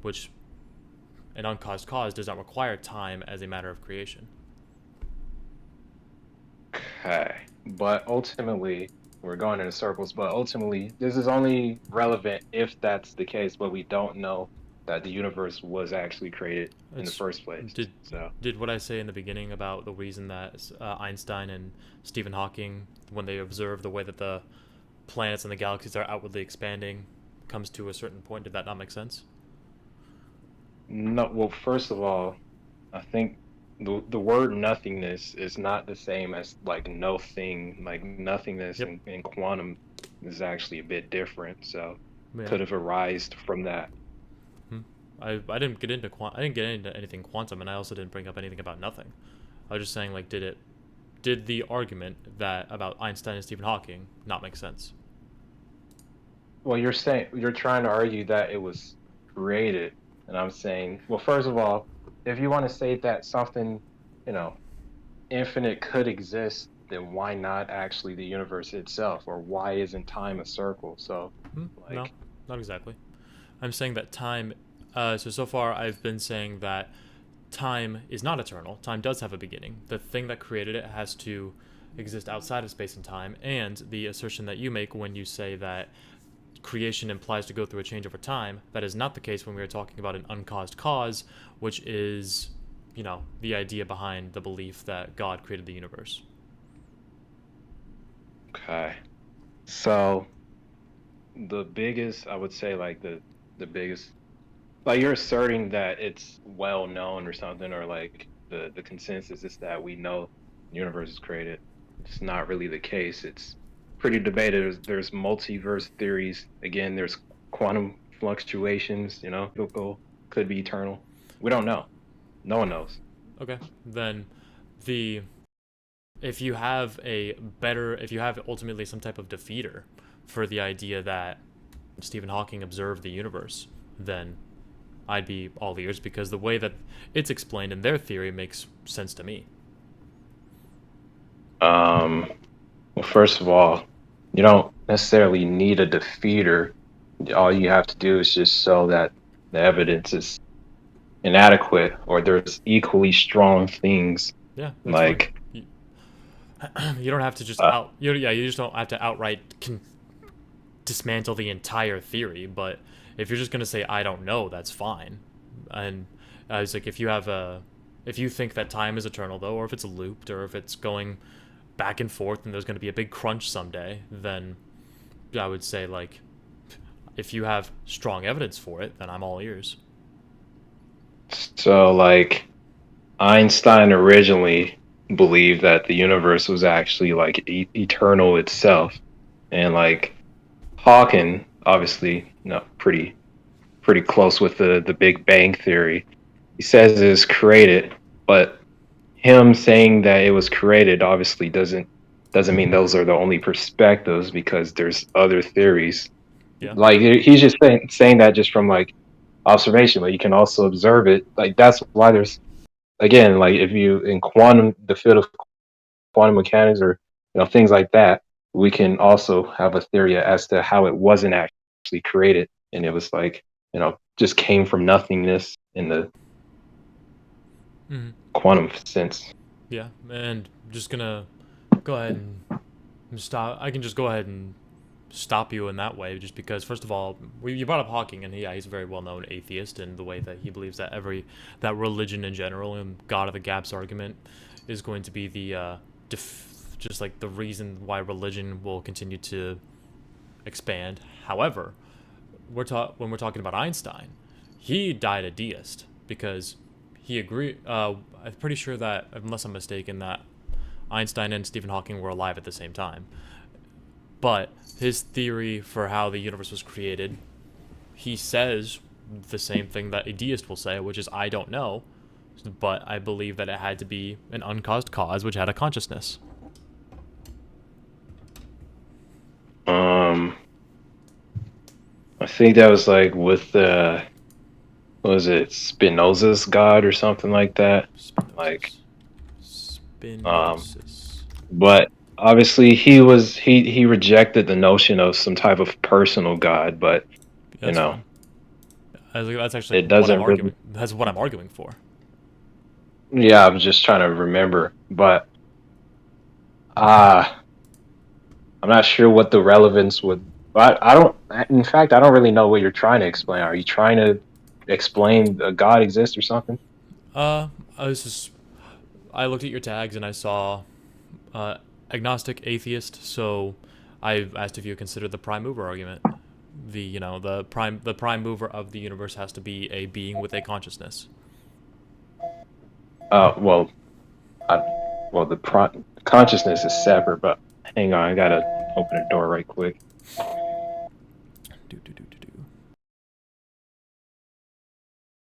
which an uncaused cause does not require time as a matter of creation. Okay. But ultimately, we're going in circles, but ultimately, this is only relevant if that's the case, but we don't know that the universe was actually created in the It's first place. did So, did what I say in the beginning about the reason that Einstein and Stephen Hawking, when they observe the way that the planets and the galaxies are outwardly expanding, comes to a certain point. Did that not make sense? no, well, first of all, I think the word nothingness is not the same as like no thing. Like nothingness Yep. in quantum is actually a bit different. So, Yeah. could have arised from that. Hmm. I didn't get into I didn't get into anything quantum, and I also didn't bring up anything about nothing. I was just saying, like, did the argument that about Einstein and Stephen Hawking not make sense? Well, you're saying you're trying to argue that it was created, and I'm saying, well, first of all, if you want to say that something, you know, infinite could exist, then why not actually the universe itself, or why isn't time a circle? So, Hmm? No, like, not exactly. I'm saying that time. So far, I've been saying that time is not eternal. Time does have a beginning. The thing that created it has to exist outside of space and time. And the assertion that you make when you say that creation implies to go through a change over time, that is not the case when we are talking about an uncaused cause, which is, the idea behind the belief that God created the universe. okay. So the biggest, I would say, like the biggest, like you're asserting that it's well known or something, or like the consensus is that we know the universe is created. It's not really the case. It's pretty debated. There's multiverse theories. Again, there's quantum fluctuations. Biblical could be eternal. We don't know. No one knows. Okay, then the if you have ultimately some type of defeater for the idea that Stephen Hawking observed the universe, then I'd be all ears because the way that it's explained in their theory makes sense to me. Um, well, first of all, you don't necessarily need a defeater. All you have to do is just show that the evidence is inadequate or there's equally strong things Yeah, that's fine. like You don't have to just uh, you just don't have to outright dismantle the entire theory. But if you're just gonna say I don't know, that's fine. And I was like, if you think that time is eternal though, or if it's looped, or if it's going back and forth, and there's gonna be a big crunch someday, then I would say like, if you have strong evidence for it, then I'm all ears. so like Einstein originally believed that the universe was actually like eternal itself, and like Hawking obviously pretty close with the Big Bang theory. He says it's created, but him saying that it was created obviously doesn't mean those are the only perspectives because there's other theories. Yeah. Like he's just saying that just from like observation, but you can also observe it. Like that's why there's again, like if you in quantum the field of quantum mechanics or things like that, we can also have a theory as to how it wasn't actually created, and it was like just came from nothingness in the Mm-hmm. quantum sense. Yeah, and just gonna go ahead and stop. I can just go ahead and stop you in that way, just because first of all, you brought up Hawking, and yeah, he's a very well-known atheist in the way that he believes that that religion in general and God of the Gaps argument is going to be the just like the reason why religion will continue to expand. However, when we're talking about Einstein, he died a deist because he agreed. I'm pretty sure that, unless I'm mistaken, that Einstein and Stephen Hawking were alive at the same time. But his theory for how the universe was created, he says the same thing that a deist will say, which is, I don't know, but I believe that it had to be an uncaused cause which had a consciousness. Um, I think that was like with what was it, Spinoza's God or something like that. Like, Spinoza's. um, Spinosis. but obviously he rejected the notion of some type of personal God, but Yeah, you that's know, fine. That's actually It what I'm doesn't really. arguing. That's what I'm arguing for. Yeah, I was just trying to remember, but uh I'm not sure what the relevance would. I don't. In fact, I don't really know what you're trying to explain. Are you trying to explain a God exists or something? Uh, I was just I looked at your tags and I saw uh, agnostic, atheist. So I asked if you consider the prime mover argument. The prime mover of the universe has to be a being with a consciousness. Well, I, well, consciousness is separate, but hang on, I gotta open a door right quick.